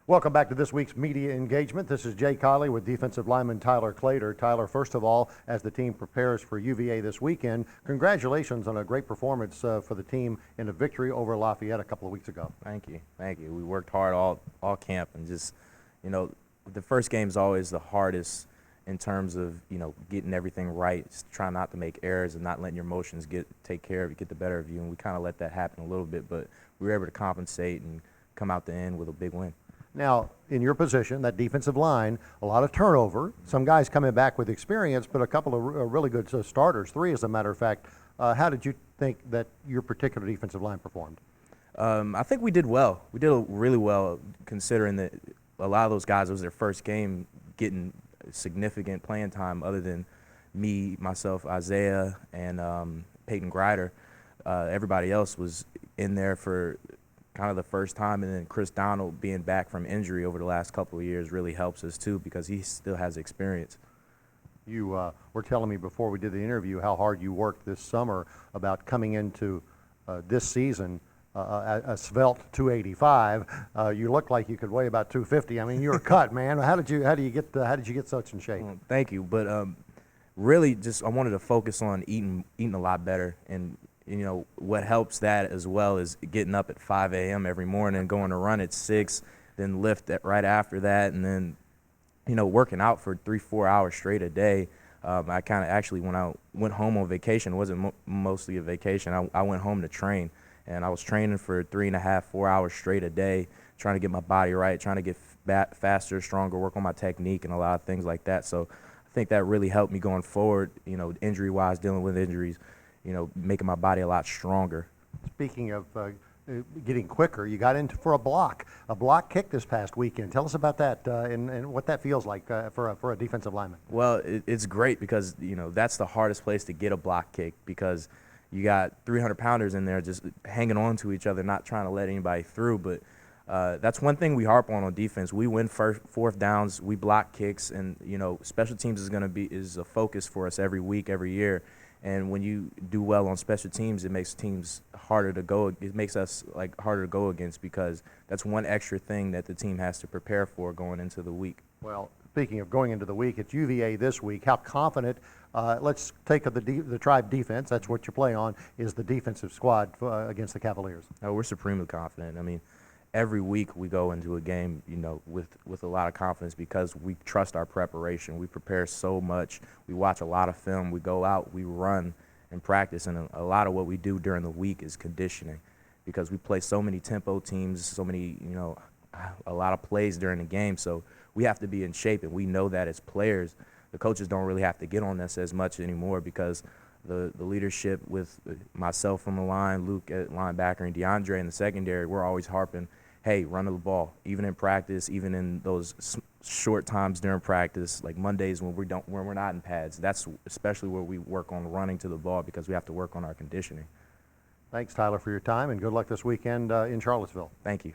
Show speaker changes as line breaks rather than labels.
Welcome back to this week's media engagement. This is Jay Kiley with defensive lineman Tyler Claytor. Tyler, first of all, as the team prepares for UVA this weekend, congratulations on a great performance for the team in a victory over Lafayette a couple of weeks ago.
Thank you. Thank you. We worked hard all camp, and just, the first game is always the hardest in terms of, getting everything right. Just trying not to make errors and not letting your emotions take care of you, get the better of you. And we kind of let that happen a little bit, but we were able to compensate and come out the end with a big win.
Now, in your position, that defensive line, a lot of turnover. Some guys coming back with experience, but a couple of really good starters, 3 as a matter of fact. How did you think that your particular defensive line performed?
I think we did well. We did really well considering that a lot of those guys, it was their first game getting significant playing time other than me, myself, Isaiah, and Peyton Grider. Everybody else was in there for kind of the first time, and then Chris Donald being back from injury over the last couple of years really helps us too because he still has experience.
You were telling me before we did the interview how hard you worked this summer about coming into this season a svelte 285. You looked like you could weigh about 250. I mean, you were cut, man. How did you get such in shape?
Well, thank you, but really just I wanted to focus on eating a lot better, and what helps that as well is getting up at 5 a.m. every morning, going to run at 6, then lift right after that, and then, working out for 3-4 hours straight a day. I kind of actually, when I went home on vacation, it wasn't mostly a vacation. I went home to train, and I was training for 3.5-4 hours straight a day, trying to get my body right, trying to get faster, stronger, work on my technique and a lot of things like that. So I think that really helped me going forward, injury-wise, dealing with injuries, making my body a lot stronger.
Speaking of getting quicker, you got into for a block kick this past weekend. Tell us about that and what that feels like for a defensive lineman.
Well, it's great because, that's the hardest place to get a block kick because you got 300-pounders in there just hanging on to each other, not trying to let anybody through. But that's one thing we harp on defense. We win fourth downs, we block kicks, and, special teams is a focus for us every week, every year. And when you do well on special teams, it makes teams harder to go. It makes us harder to go against because that's one extra thing that the team has to prepare for going into the week.
Well, speaking of going into the week, it's UVA this week. How confident? Let's take the Tribe defense. That's what you play on. Is the defensive squad against the Cavaliers?
No, we're supremely confident. I mean, every week we go into a game, with a lot of confidence because we trust our preparation. We prepare so much. We watch a lot of film. We go out, we run and practice, and a lot of what we do during the week is conditioning because we play so many tempo teams, so many, a lot of plays during the game. So we have to be in shape, and we know that as players. The coaches don't really have to get on us as much anymore because the leadership with myself on the line, Luke at linebacker, and DeAndre in the secondary, we're always harping, hey, run the ball, even in practice, even in those short times during practice, like Mondays when we're not in pads. That's especially where we work on running to the ball because we have to work on our conditioning.
Thanks, Tyler, for your time, and good luck this weekend in Charlottesville.
Thank you.